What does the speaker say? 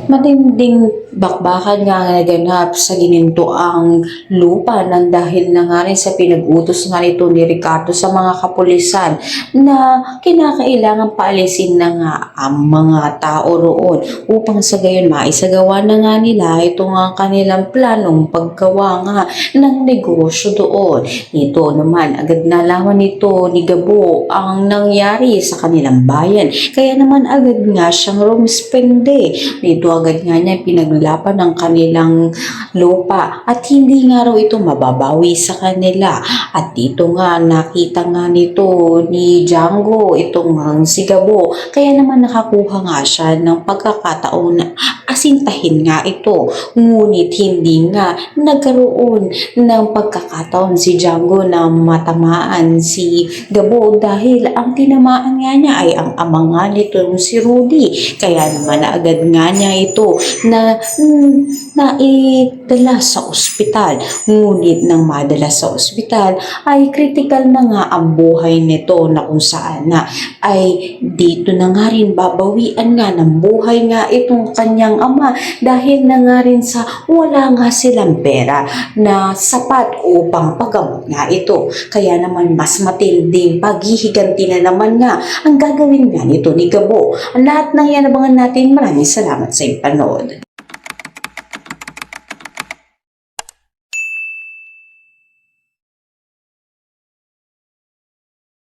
Matinding bakbakan nga naganap sa ginintuang lupa nang dahil na nga rin sa pinag-utos nga nito ni Ricardo sa mga kapulisan na kinakailangan paalisin na nga ang mga tao roon upang sa gayon maisagawa na nga nila ito nga kanilang planong paggawa nga ng negosyo doon. Nito naman agad nalaman nito ni Gabo ang nangyari sa kanilang bayan, kaya naman agad nga siyang rumispende. Dito agad nga niya pinaglapan ng kanilang lupa at hindi nga raw ito mababawi sa kanila. At dito nga nakita nga nito ni Django itong si Gabo, kaya naman nakakuha nga siya ng pagkakataon na asintahin nga ito. Ngunit hindi nga nagkaroon ng pagkakataon si Django na matamaan si Gabo dahil ang tinamaan nga niya ay ang ama nga nito si Rudy. Kaya naman agad nga niya ito na naidala sa ospital. Ngunit nang madala sa ospital ay critical na nga ang buhay nito, na kung saan na ay dito na nga rin babawian nga ng buhay nga itong kanyang ama dahil na nga rin sa wala nga silang pera na sapat upang paggamot nga ito. Kaya naman mas matinding paghihiganti na naman nga ang gagawin nga nito ni Gabo. Ang lahat ng yan abangan natin. Maraming salamat sa iyong panood.